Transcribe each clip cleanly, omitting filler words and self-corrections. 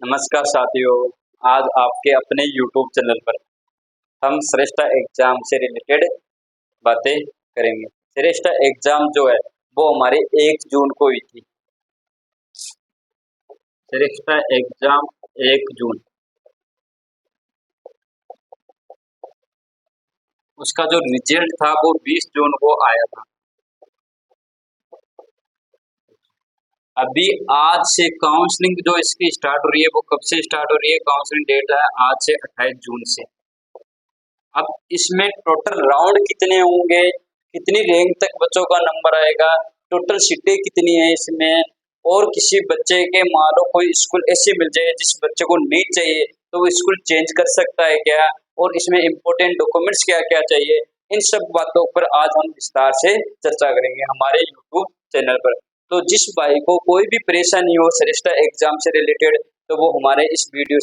नमस्कार साथियों। आज आपके अपने YouTube चैनल पर हम श्रेष्ठा एग्जाम से रिलेटेड बातें करेंगे। श्रेष्ठा एग्जाम जो है वो हमारी 1 जून को हुई थी। श्रेष्ठा एग्जाम 1 जून, उसका जो रिजल्ट था वो 20 जून को आया था। अभी आज से काउंसलिंग जो इसकी स्टार्ट हो रही है वो कब से स्टार्ट हो रही है? काउंसलिंग डेट है आज से 28 जून से। अब इसमें टोटल राउंड कितने होंगे, कितनी रैंक तक बच्चों का नंबर आएगा, टोटल सीटें कितनी है इसमें, और किसी बच्चे के मान लो कोई स्कूल ऐसी मिल जाए जिस बच्चे को नहीं चाहिए तो वो स्कूल चेंज कर सकता है क्या, और इसमें इम्पोर्टेंट डॉक्यूमेंट्स क्या क्या चाहिए, इन सब बातों पर आज हम विस्तार से चर्चा करेंगे हमारे यूट्यूब चैनल पर। तो जिस भाई को कोई भी परेशानी हो श्रेष्ठा एग्जाम से रिलेटेड तो वो हमारे इस वीडियो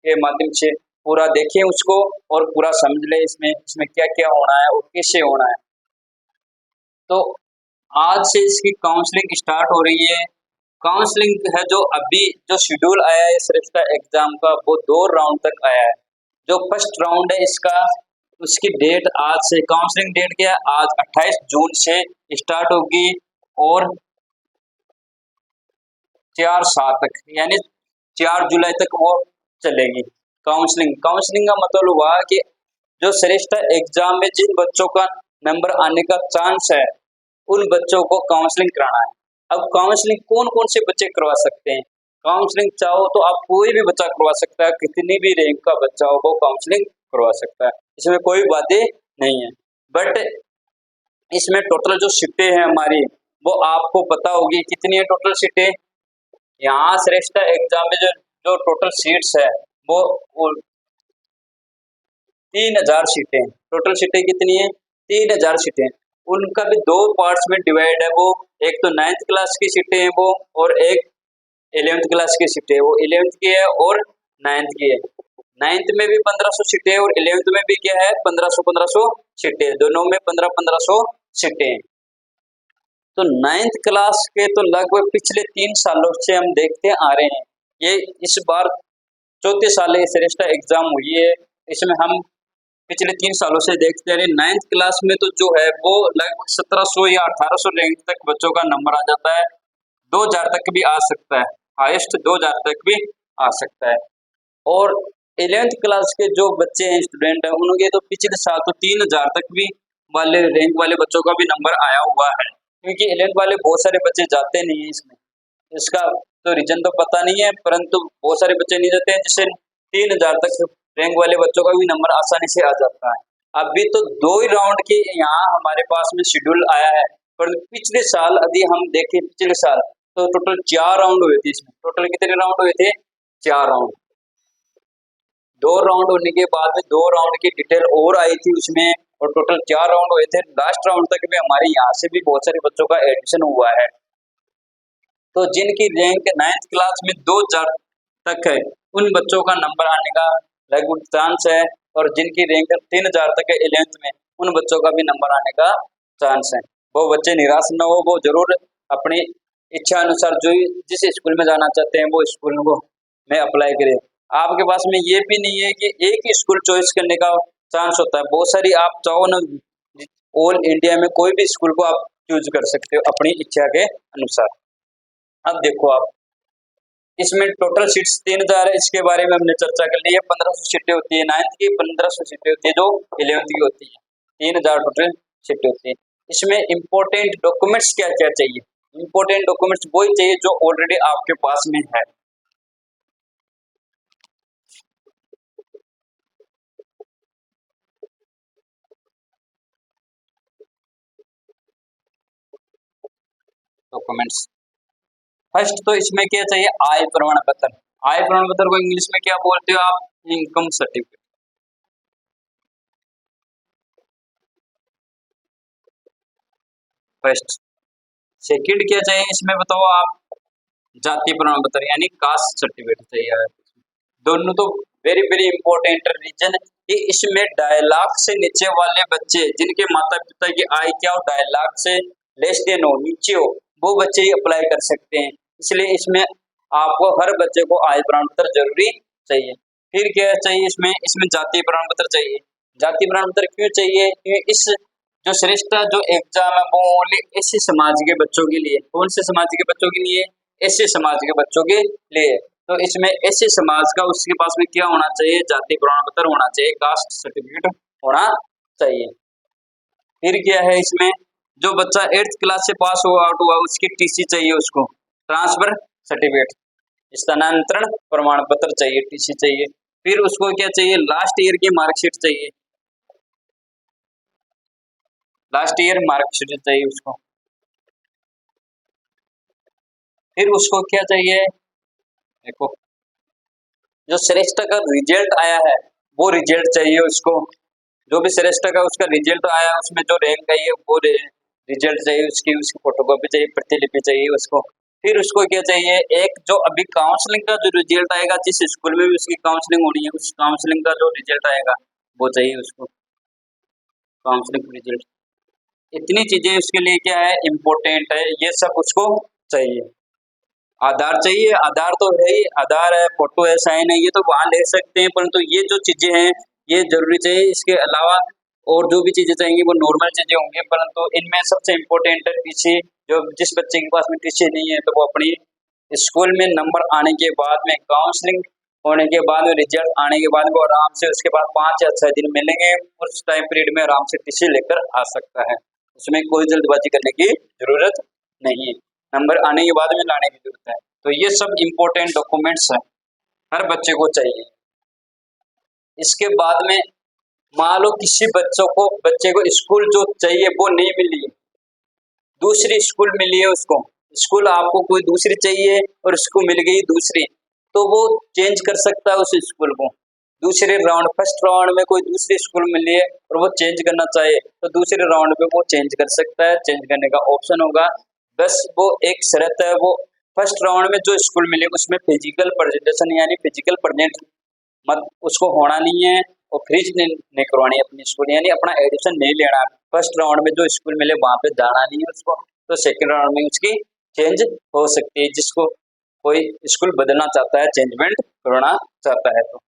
के माध्यम से पूरा देखें उसको और पूरा समझ ले इसमें इसमें क्या क्या होना है और कैसे होना है। तो आज से इसकी काउंसलिंग स्टार्ट हो रही है। काउंसलिंग है जो अभी जो शेड्यूल आया है श्रेष्ठा एग्जाम का वो 2 राउंड तक आया है। जो फर्स्ट राउंड है इसका उसकी डेट आज से, काउंसलिंग डेट क्या है आज 28 जून से स्टार्ट होगी और 4/7 तक यानी 4 जुलाई तक वो चलेगी। काउंसलिंग का मतलब हुआ कि जो श्रेष्ठ एग्जाम में जिन बच्चों का नंबर आने का चांस है उन बच्चों को काउंसलिंग कराना है। अब काउंसलिंग कौन कौन से बच्चे करवा सकते हैं? काउंसलिंग चाहो तो आप कोई भी बच्चा करवा सकता है, कितनी भी रैंक का बच्चा हो वो काउंसलिंग करवा सकता है, इसमें कोई बातें नहीं है। बट इसमें टोटल जो सीटें हैं हमारी वो आपको पता होगी कितनी है टोटल सीटें। यहाँ श्रेष्ठ एग्जाम में जो जो टोटल सीट्स है वो 3000 सीटें। टोटल सीटें कितनी है? 3000 सीटें। उनका भी 2 पार्ट्स में डिवाइड है। वो एक तो 9th क्लास की सीटें हैं वो, और एक 11th क्लास की सीटें। वो 11th की है और 9th की है। 9th में भी 1500 सीटें और 11th में भी क्या है 1500 सीटें, दोनों में 1500 सीटें। तो 9th क्लास के तो लगभग पिछले 3 सालों से हम देखते आ रहे हैं। ये इस बार चौथे साल ये श्रेष्ठ एग्जाम हुई है। इसमें हम पिछले 3 सालों से देखते आ रहे हैं 9th क्लास में तो जो है वो लगभग 1700 या 1800 रैंक तक बच्चों का नंबर आ जाता है। 2000 तक भी आ सकता है, हाईएस्ट 2000 तक भी आ सकता है। और 11th क्लास के जो बच्चे हैं स्टूडेंट हैं उनके तो पिछले साल तो 3000 तक भी वाले रैंक वाले बच्चों का भी नंबर आया हुआ है, क्योंकि 11th वाले बहुत सारे बच्चे जाते नहीं है इसमें। इसका तो रीजन तो पता नहीं है, परंतु बहुत सारे बच्चे नहीं जाते हैं जिससे 3000 तक रैंक वाले बच्चों का भी नंबर आसानी से आ जाता है। अभी तो 2 ही राउंड के यहाँ हमारे पास में शेड्यूल आया है, पर पिछले साल यदि हम देखें पिछले साल तो टोटल 4 राउंड हुए थे। इसमें टोटल कितने राउंड हुए थे? 4 राउंड। 2 राउंड होने के बाद में 2 राउंड की डिटेल और आई थी उसमें, और टोटल 4 राउंड हुए थे। लास्ट राउंड तक में हमारे यहाँ से भी बहुत सारे बच्चों का एडमिशन हुआ है। तो जिनकी रैंक 9th क्लास में 2000 तक है उन बच्चों का नंबर आने का लगभग चांस है, और जिनकी रैंक 3000 तक है 11th में उन बच्चों का भी नंबर आने का चांस है। वो बच्चे निराश न हो, वो जरूर अपनी इच्छा अनुसार जो जिस स्कूल में जाना चाहते हैं वो स्कूल को में अप्लाई करें। आपके पास में ये भी नहीं है कि एक ही स्कूल चॉइस करने का चांस होता है, बहुत सारी आप चाहो ना ऑल इंडिया में कोई भी स्कूल को आप चूज कर सकते हो अपनी इच्छा के अनुसार। अब देखो आप इसमें टोटल सीट्स 3000 है, इसके बारे में हमने चर्चा कर ली है। 1500 सीटें होती है 9th की, 1500 सीटें होती है जो 11th की होती है। 3000 टोटल सीटें होती है। इसमें इम्पोर्टेंट डॉक्यूमेंट्स क्या क्या चाहिए? इम्पोर्टेंट डॉक्यूमेंट्स वही चाहिए जो ऑलरेडी आपके पास में है। डॉक्यूमेंट्स फर्स्ट तो इसमें क्या चाहिए? आय प्रमाण पत्र। आय प्रमाण पत्र को इंग्लिश में क्या बोलते हो आप? Income certificate. फर्स्ट। सेकंड क्या चाहिए इसमें बताओ आप? जाति प्रमाण पत्र यानी कास्ट सर्टिफिकेट चाहिए। दोनों तो वेरी वेरी इंपॉर्टेंट रीजन कि इसमें 2.5 लाख से नीचे वाले बच्चे जिनके माता पिता की आय क्या हो 2.5 लाख से लेस देन हो, नीचे हो, वो बच्चे ही अप्लाई कर सकते हैं। इसलिए इसमें आपको हर बच्चे को आय प्रमाण पत्र जरूरी चाहिए। फिर क्या चाहिए इसमें, इसमें जातीय प्रमाण पत्र चाहिए। जातीय प्रमाण पत्र क्यों चाहिए? क्योंकि इस जो श्रेष्ठ जो एग्जाम है वो ओनली एससी समाज के बच्चों के लिए। कौन से समाज के बच्चों के लिए? एससी समाज के बच्चों के लिए। तो इसमें एससी समाज का उसके पास में क्या होना चाहिए? जातीय प्रमाण पत्र होना चाहिए, कास्ट सर्टिफिकेट होना चाहिए। फिर क्या है इसमें, जो बच्चा 8th क्लास से पास हुआ आउट हुआ उसकी टीसी चाहिए, उसको ट्रांसफर सर्टिफिकेट, स्थानांतरण प्रमाण पत्र चाहिए, टीसी चाहिए। फिर उसको क्या चाहिए? लास्ट ईयर की मार्कशीट चाहिए, लास्ट ईयर मार्कशीट चाहिए उसको। फिर उसको क्या चाहिए? देखो, जो श्रेष्ठ का रिजल्ट आया है वो रिजल्ट चाहिए उसको। जो भी श्रेष्ठ का उसका रिजल्ट आया उसमें जो रैंक आई है वो रिजल्ट चाहिए, उसकी उसकी फोटोकॉपी चाहिए, प्रतिलिपि चाहिए उसको। फिर उसको क्या चाहिए? एक जो अभी काउंसलिंग का जो रिजल्ट आएगा, जिस स्कूल में भी उसकी काउंसलिंग होनी है, उस काउंसलिंग का जो रिजल्ट आएगा वो चाहिए उसको, काउंसलिंग रिजल्ट। इतनी चीजें उसके लिए क्या है, इम्पोर्टेंट है, ये सब उसको चाहिए। आधार चाहिए, आधार तो है ही, आधार है, फोटो है, साइन है, ये तो वहां ले सकते हैं, परंतु ये जो चीजें हैं ये जरूरी चाहिए। इसके अलावा और जो भी चीजें चाहिए वो नॉर्मल चीजें होंगी, परंतु इनमें सबसे इम्पोर्टेंट है टीसी। जो जिस बच्चे के पास में टीसी नहीं है तो वो अपनी स्कूल में नंबर आने के बाद में, काउंसलिंग होने के बाद में, रिजल्ट आने के बाद में वो आराम से उसके बाद 5 या 6 दिन मिलेंगे, उस टाइम पीरियड में आराम से टीसी लेकर आ सकता है। उसमें कोई जल्दबाजी करने की जरूरत नहीं है, नंबर आने के बाद में लाने की जरूरत है। तो ये सब इम्पोर्टेंट डॉक्यूमेंट्स है, हर बच्चे को चाहिए। इसके बाद में मान लो किसी बच्चे को स्कूल जो चाहिए वो नहीं मिली, दूसरी स्कूल मिली है उसको, स्कूल आपको कोई दूसरी चाहिए और उसको मिल गई दूसरी, तो वो चेंज कर सकता है उस स्कूल को। दूसरे राउंड, फर्स्ट राउंड में कोई दूसरी स्कूल मिली है और वो चेंज करना चाहे तो दूसरे राउंड में वो चेंज कर सकता है, चेंज करने का ऑप्शन होगा। बस वो एक शर्त है, वो फर्स्ट राउंड में जो स्कूल मिले उसमें फिजिकल प्रेजेंटेशन यानी फिजिकल प्रेजेंट मत उसको होना नहीं है, और फ्रीज नहीं करवानी है अपनी स्कूल, यानी अपना एडमिशन नहीं लेना। फर्स्ट राउंड में जो स्कूल मिले वहां पे जाना नहीं है उसको, तो सेकंड राउंड में उसकी चेंज हो सकती है, जिसको कोई स्कूल बदलना चाहता है, चेंजमेंट करना चाहता है। तो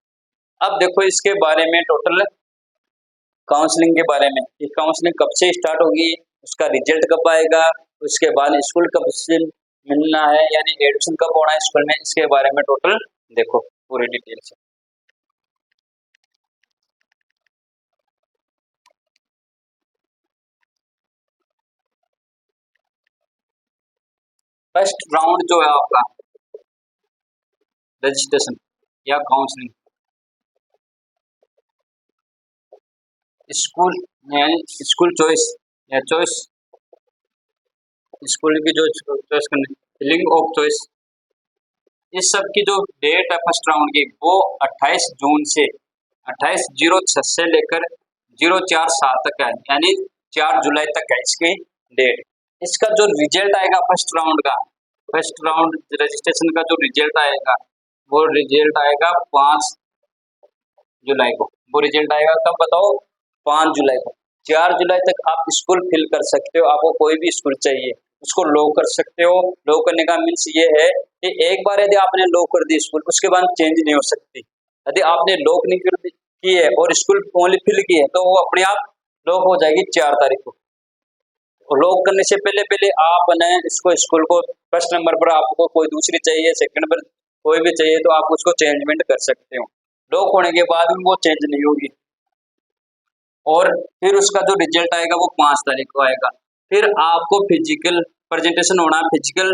अब देखो इसके बारे में, टोटल काउंसलिंग के बारे में, कि काउंसलिंग कब से स्टार्ट होगी, उसका रिजल्ट कब आएगा, उसके बाद स्कूल कब से मिलना है, यानी एडमिशन कब होना है स्कूल में, इसके बारे में टोटल देखो पूरी डिटेल से। फर्स्ट राउंड जो है आपका रजिस्ट्रेशन या काउंसलिंग, स्कूल यानी स्कूल चॉइस या चॉइस, स्कूल की जो चॉइस करनी, फिलिंग ऑफ चॉइस, इस सब की जो डेट है फर्स्ट राउंड की वो 28 जून से 28/06 से लेकर 047 तक है, यानी 4 जुलाई तक है इसकी डेट। इसका जो रिजल्ट आएगा फर्स्ट राउंड का, फर्स्ट राउंड रजिस्ट्रेशन का जो रिजल्ट आएगा वो रिजल्ट आएगा 5 जुलाई को। वो रिजल्ट आएगा कब बताओ? 5 जुलाई को। 4 जुलाई तक आप स्कूल फिल कर सकते हो, आपको कोई भी स्कूल चाहिए उसको लॉक कर सकते हो। लॉक करने का मीन्स ये है कि एक बार यदि आपने लॉक कर दी स्कूल, उसके बाद चेंज नहीं हो सकती। यदि आपने लॉक नहीं की है और स्कूल ओनली फिल की है तो वो अपने आप लॉक हो जाएगी 4 तारीख को। लॉक करने से पहले पहले आप ने इसको स्कूल को फर्स्ट नंबर पर आपको कोई दूसरी चाहिए, सेकंड पर कोई भी चाहिए तो आप उसको चेंजमेंट कर सकते हो। लॉक होने के बाद भी वो चेंज नहीं होगी। और फिर उसका जो रिजल्ट आएगा वो 5 तारीख को आएगा। फिर आपको फिजिकल प्रेजेंटेशन होना, फिजिकल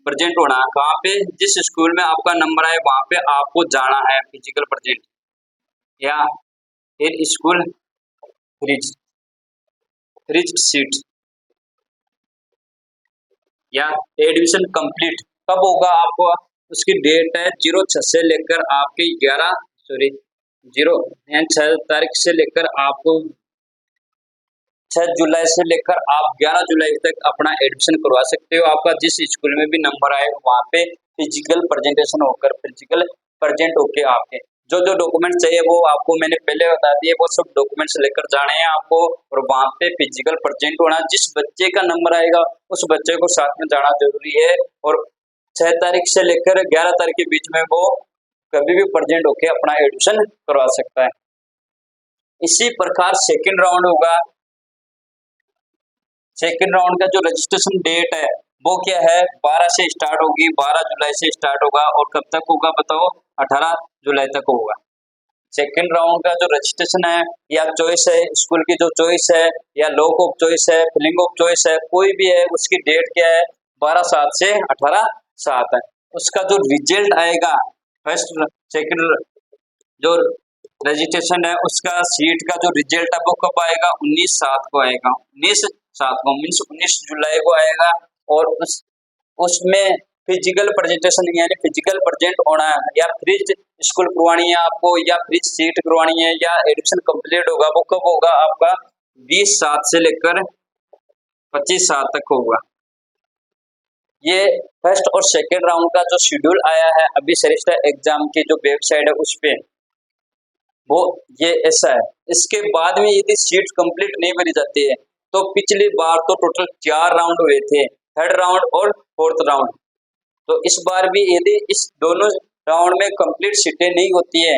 प्रेजेंट होना कहाँ पे? जिस स्कूल में आपका नंबर आए वहां पे आपको जाना है फिजिकल प्रेजेंट, या फिर स्कूल फ्रिज फ्रिज सीट, या एडमिशन कंप्लीट कब होगा आपको, उसकी डेट है 06 से लेकर आपके 6 तारीख से लेकर आपको 6 जुलाई से लेकर आप 11 जुलाई तक अपना एडमिशन करवा सकते हो। आपका जिस स्कूल में भी नंबर आए वहाँ पे फिजिकल प्रेजेंटेशन होकर, फिजिकल प्रेजेंट होके आपके जो जो डॉक्यूमेंट चाहिए वो आपको मैंने पहले बता दिए, वो सब डॉक्यूमेंट्स लेकर जाने हैं आपको, और वहाँ पे फिजिकल प्रेजेंट होना। जिस बच्चे का नंबर आएगा उस बच्चे को साथ में जाना जरूरी है, और 6 तारीख से लेकर 11 तारीख के बीच में वो कभी भी प्रेजेंट होके अपना एडमिशन करवा सकता है। इसी प्रकार सेकंड राउंड होगा। सेकंड राउंड का जो रजिस्ट्रेशन डेट है वो क्या है, 12 से स्टार्ट होगी, 12 जुलाई से स्टार्ट होगा और कब तक होगा बताओ, 18 जुलाई तक होगा। सेकंड राउंड का जो रजिस्ट्रेशन है या चॉइस है, स्कूल की जो चॉइस है या लॉक ऑफ चॉइस है, फिलिंग ऑफ चॉइस है, कोई भी है, उसकी डेट क्या है, 12/7 से 18/7 है। उसका जो रिजल्ट आएगा फर्स्ट सेकंड जो रजिस्ट्रेशन है उसका सीट का जो रिजल्ट है वो कब आएगा, 19/7 को आएगा। 19/7 को मीन्स 19 जुलाई को आएगा। और उसमें फिजिकल प्रेजेंटेशन यानी फिजिकल प्रेजेंट होना है या फ्रिज स्कूल करवानी है आपको या फ्रिज सीट करवानी है या एडमिशन कंप्लीट होगा, वो कब होगा आपका 20/7 से लेकर 25/7 तक होगा। ये फर्स्ट और सेकेंड राउंड का जो शेड्यूल आया है अभी सेमेस्टर एग्जाम की जो वेबसाइट है उस पे, वो ये ऐसा है। इसके बाद में यदि सीट कंप्लीट नहीं बनी जाती है तो पिछली बार तो टोटल 4 राउंड हुए थे, थर्ड राउंड और फोर्थ राउंड। तो इस बार भी यदि इस दोनों राउंड में कंप्लीट सीटें नहीं होती है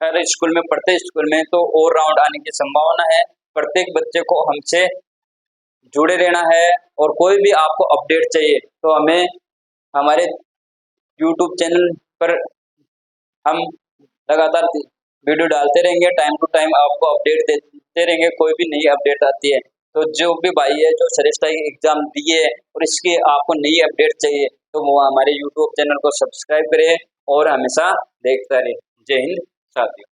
हर स्कूल में, प्रत्येक स्कूल में, तो और राउंड आने की संभावना है। प्रत्येक बच्चे को हमसे जुड़े रहना है और कोई भी आपको अपडेट चाहिए तो हमें हमारे यूट्यूब चैनल पर हम लगातार वीडियो डालते रहेंगे, टाइम टू टाइम आपको अपडेट देते रहेंगे, कोई भी नई अपडेट आती है। तो जो भी भाई है जो सेमेस्टर एग्जाम दिए और इसके आपको नई अपडेट चाहिए तो वो हमारे यूट्यूब चैनल को सब्सक्राइब करें और हमेशा देखते रहे। जय हिंद साथियों।